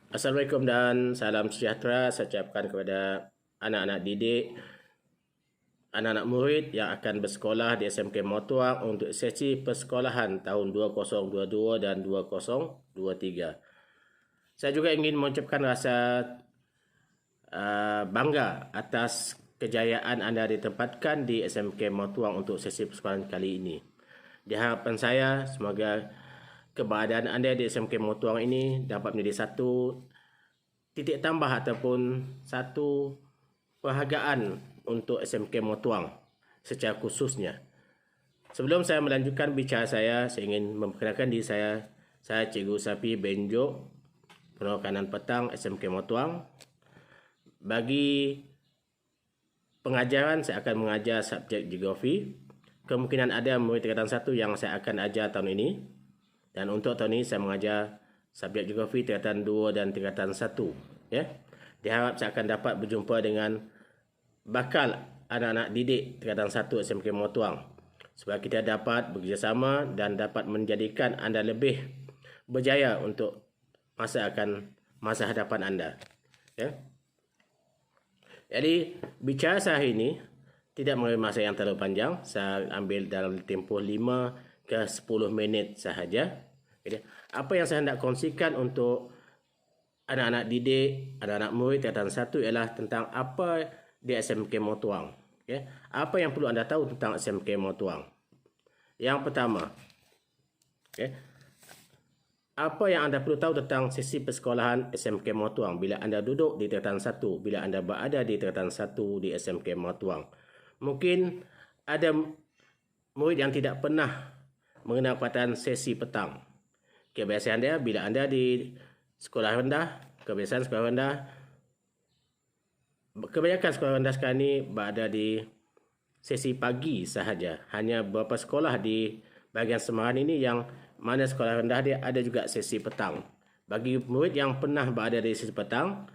Assalamualaikum dan salam sejahtera saya ucapkan kepada anak-anak didik, anak-anak murid yang akan bersekolah di SMK Motuang untuk sesi persekolahan tahun 2022 dan 2023. Saya juga ingin mengucapkan rasa bangga atas kejayaan anda ditempatkan di SMK Motuang untuk sesi persekolahan kali ini. Di harapan saya, semoga keberadaan anda di SMK Motuang ini dapat menjadi satu titik tambah ataupun satu penghargaan untuk SMK Motuang secara khususnya. Sebelum saya melanjutkan bicara saya ingin memperkenalkan diri saya. Saya Cikgu Safi Benjok, Penolak Kanan Petang SMK Motuang. Bagi pengajaran, saya akan mengajar subjek geografi. Kemungkinan ada murid tingkatan 1 yang saya akan ajar tahun ini. Dan untuk tahun ini saya mengajar subjek geografi tingkatan 2 dan tingkatan 1. Ya. Diharap saya akan dapat berjumpa dengan bakal anak-anak didik tingkatan 1 SMK Motuang, supaya kita dapat bekerjasama dan dapat menjadikan anda lebih berjaya untuk masa hadapan anda. Ya. Jadi bicara saya hari ini tidak mengambil masa yang terlalu panjang. Saya ambil dalam tempoh 5 ke 10 minit sahaja. Jadi, apa yang saya hendak kongsikan untuk anak-anak didik, anak-anak murid tingkatan 1 ialah tentang apa di SMK Motuang. Okay? Apa yang perlu anda tahu tentang SMK Motuang? Yang pertama, okay, apa yang anda perlu tahu tentang sesi persekolahan SMK Motuang bila anda duduk di tingkatan 1, bila anda berada di tingkatan 1 di SMK Motuang. Mungkin ada murid yang tidak pernah mengenal perkataan sesi petang. Kebiasaan dia bila anda di sekolah rendah, kebiasaan sekolah rendah, kebanyakan sekolah rendah sekarang ini berada di sesi pagi sahaja. Hanya beberapa sekolah di bahagian Semarang ini yang mana sekolah rendah dia ada juga sesi petang. Bagi murid yang pernah berada di sesi petang,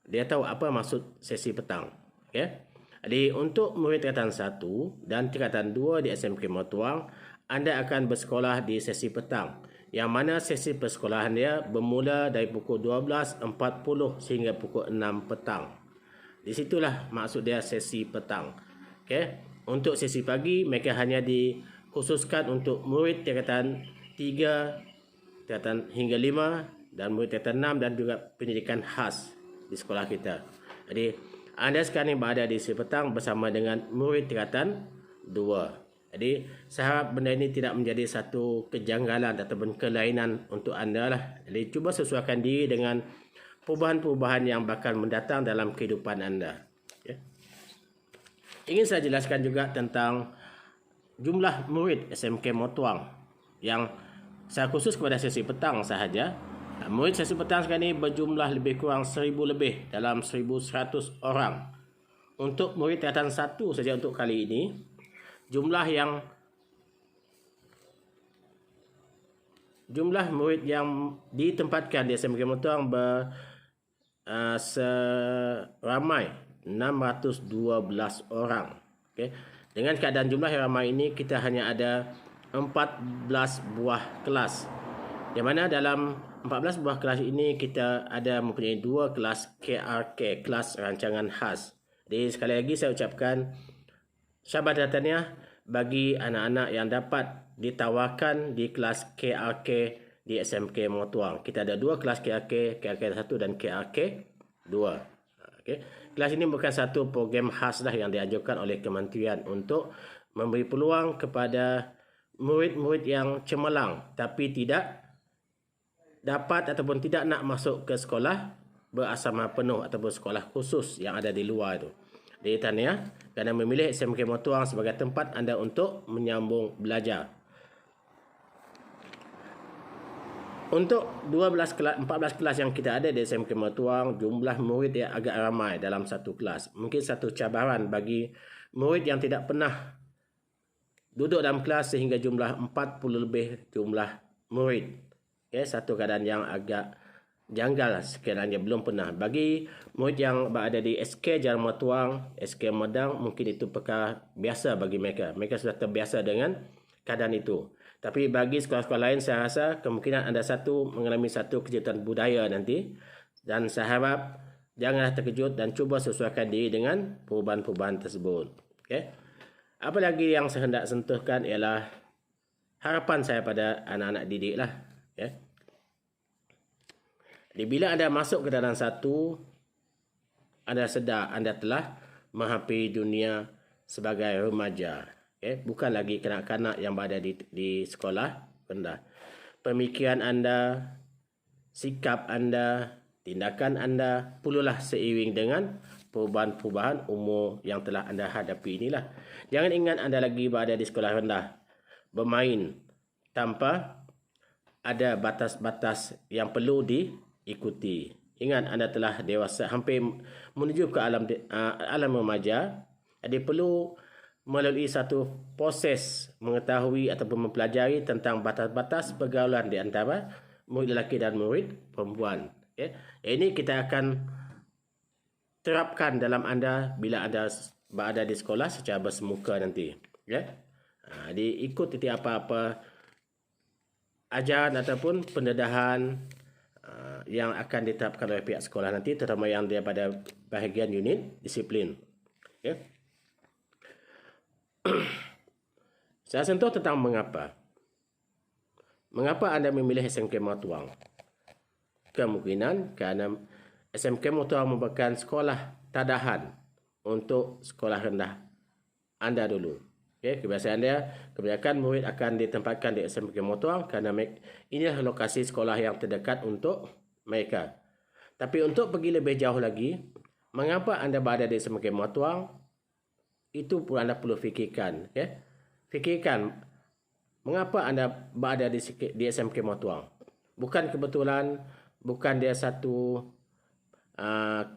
dia tahu apa maksud sesi petang. Okay? Jadi untuk murid tingkatan 1 dan tingkatan 2 di SMK Motuang, anda akan bersekolah di sesi petang, yang mana sesi persekolahan dia bermula dari pukul 12.40 sehingga pukul 6 petang. Di situlah maksud dia sesi petang. Okay? Untuk sesi pagi, mereka hanya dikhususkan untuk murid tingkatan 3, tingkatan hingga 5 dan murid tingkatan 6 dan juga pendidikan khas di sekolah kita. Jadi anda sekarang ini berada di sesi petang bersama dengan murid tingkatan 2. Jadi saya harap benda ini tidak menjadi satu kejanggalan ataupun kelainan untuk anda lah. Jadi cuba sesuaikan diri dengan perubahan-perubahan yang bakal mendatang dalam kehidupan anda. Okay. Ingin saya jelaskan juga tentang jumlah murid SMK Motuang yang saya khusus kepada sesi petang sahaja. Murid sesi petang sekarang ini berjumlah lebih kurang 1,000 lebih dalam 1,100 orang. Untuk murid tingkatan 1 saja untuk kali ini, jumlah murid yang ditempatkan di SMK Motuang seramai 612 orang. Okay. Dengan keadaan jumlah yang ramai ini, kita hanya ada 14 buah kelas. Yang mana dalam 14 buah kelas ini kita ada mempunyai 2 kelas KRK, kelas rancangan khas. Jadi sekali lagi saya ucapkan syahadat tahniah bagi anak-anak yang dapat ditawarkan di kelas KRK di SMK Motuang. Kita ada 2 kelas KRK, KRK 1 dan KRK 2. Okay. Kelas ini bukan satu program khas dah yang diajukan oleh kementerian untuk memberi peluang kepada murid-murid yang cemerlang tapi tidak dapat ataupun tidak nak masuk ke sekolah berasrama penuh ataupun sekolah khusus yang ada di luar itu. Jadi tahniah kerana memilih SMK Motuang sebagai tempat anda untuk menyambung belajar. Untuk 14 kelas yang kita ada di SMK Motuang, jumlah murid yang agak ramai dalam satu kelas. Mungkin satu cabaran bagi murid yang tidak pernah duduk dalam kelas sehingga jumlah 40 lebih jumlah murid. Okay, satu keadaan yang agak janggal sekiranya belum pernah. Bagi murid yang berada di SK Jalan Motuang, SK Medang, mungkin itu perkara biasa bagi mereka. Mereka sudah terbiasa dengan keadaan itu. Tapi bagi sekolah-sekolah lain, saya rasa kemungkinan anda mengalami satu kejutan budaya nanti. Dan saya harap janganlah terkejut dan cuba sesuaikan diri dengan perubahan-perubahan tersebut. Okay? Apa lagi yang saya hendak sentuhkan ialah harapan saya pada anak-anak didik lah. Okay? Jadi bila anda masuk ke dalam satu, anda sedar anda telah menghampiri dunia sebagai remaja. Okay? Bukan lagi kanak-kanak yang berada di sekolah rendah. Pemikiran anda, sikap anda, tindakan anda perlulah seiring dengan perubahan-perubahan umur yang telah anda hadapi inilah. Jangan ingat anda lagi berada di sekolah rendah, bermain tanpa ada batas-batas yang perlu diikuti. Ingat anda telah dewasa, hampir menuju ke alam remaja. Jadi perlu melalui satu proses mengetahui ataupun mempelajari tentang batas-batas pergaulan di antara murid lelaki dan murid perempuan. Okay. Ini kita akan terapkan dalam anda bila anda berada di sekolah secara bersemuka nanti. Okay. Jadi ikut apa-apa ajaran ataupun pendedahan yang akan diterapkan oleh pihak sekolah nanti, terutama yang daripada bahagian unit disiplin. Okay. Saya sentuh tentang mengapa. Mengapa anda memilih SMK Matuang? Kemungkinan kerana SMK Matuang merupakan sekolah tadahan untuk sekolah rendah anda dulu. Okay, kebanyakan murid akan ditempatkan di SMK Matuang kerana inilah lokasi sekolah yang terdekat untuk mereka. Tapi untuk pergi lebih jauh lagi, mengapa anda berada di SMK Matuang? Itu pun anda perlu fikirkan. Okay? Fikirkan mengapa anda berada di SMK Matuang. Bukan kebetulan, bukan dia satu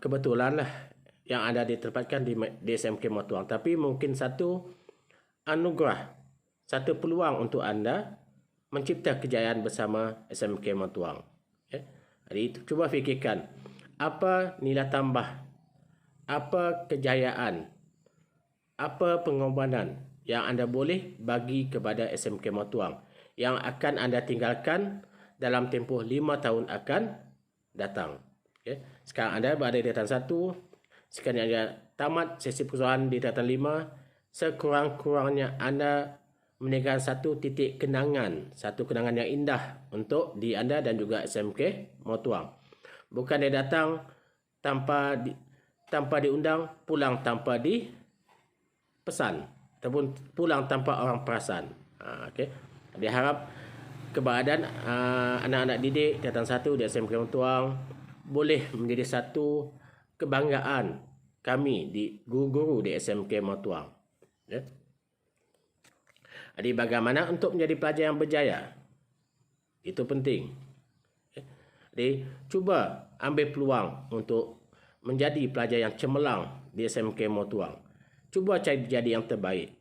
kebetulan lah yang anda ditempatkan di SMK Matuang. Tapi mungkin satu anugerah, satu peluang untuk anda mencipta kejayaan bersama SMK Matuang. Okay? Jadi cuba fikirkan apa nilai tambah, apa kejayaan, apa pengorbanan yang anda boleh bagi kepada SMK Matuang yang akan anda tinggalkan dalam tempoh 5 tahun akan datang. Okay. Sekarang anda berada di tingkatan 1, sekarang anda tamat sesi persoalan di tingkatan 5, sekurang-kurangnya anda meninggalkan satu titik kenangan, satu kenangan yang indah untuk di anda dan juga SMK Matuang. Bukan dia datang tanpa diundang, pulang tanpa pesan ataupun pulang tanpa orang perasan. Okay. Dia harap keberadaan anak-anak didik tingkatan 1 di SMK Matuang boleh menjadi satu kebanggaan kami di guru-guru di SMK Matuang. Okay. Jadi bagaimana untuk menjadi pelajar yang berjaya? Itu penting. Okay. Jadi cuba ambil peluang untuk menjadi pelajar yang cemerlang di SMK Matuang. Cuba cari jadi yang terbaik.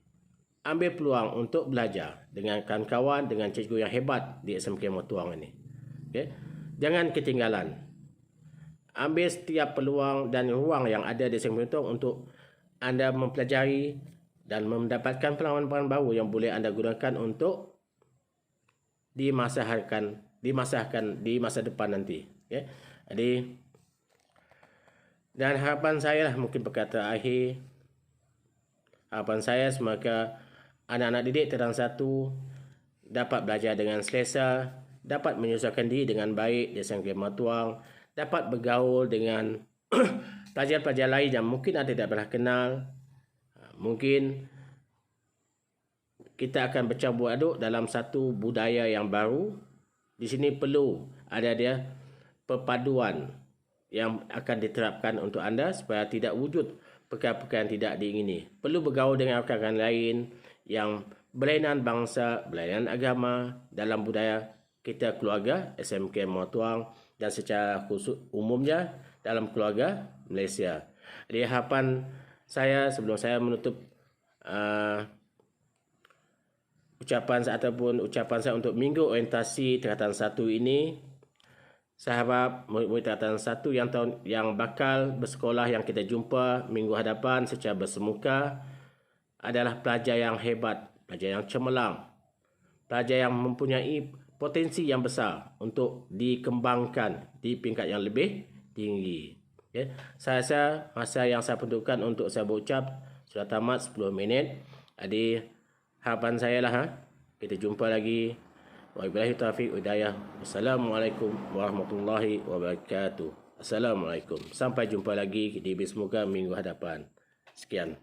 Ambil peluang untuk belajar dengan kawan-kawan, dengan cikgu yang hebat di SMK Matuang ini. Okay? Jangan ketinggalan. Ambil setiap peluang dan ruang yang ada di SMK Matuang untuk anda mempelajari dan mendapatkan pengalaman baru yang boleh anda gunakan untuk di masa depan nanti. Okay? Jadi, dan harapan saya lah mungkin perkata akhir. Harapan saya semoga anak-anak didik tingkatan 1 dapat belajar dengan selesa, dapat menyesuaikan diri dengan baik di SMK Matuang, dapat bergaul dengan pelajar-pelajar lain yang mungkin anda tidak pernah kenal. Mungkin kita akan bercampur aduk dalam satu budaya yang baru. Di sini perlu ada dia perpaduan yang akan diterapkan untuk anda supaya tidak wujud perkara-perkara yang tidak diingini. Perlu bergaul dengan rakan-rakan lain yang berlainan bangsa, berlainan agama dalam budaya kita keluarga SMK Matuang dan secara khusus umumnya dalam keluarga Malaysia. Jadi harapan saya sebelum saya menutup ucapan saya untuk minggu orientasi tingkatan 1 ini, saya harap murid-murid tingkatan 1 yang bakal bersekolah yang kita jumpa minggu hadapan secara bersemuka adalah pelajar yang hebat, pelajar yang cemerlang, pelajar yang mempunyai potensi yang besar untuk dikembangkan di peringkat yang lebih tinggi. Okay. Saya rasa masa yang saya perlukan untuk saya berucap sudah tamat 10 minit. Jadi harapan saya lah, kita jumpa lagi. Wabillahi taufiq hidayah. Wassalamualaikum warahmatullahi wabarakatuh. Assalamualaikum. Sampai jumpa lagi di Bismuka minggu hadapan. Sekian.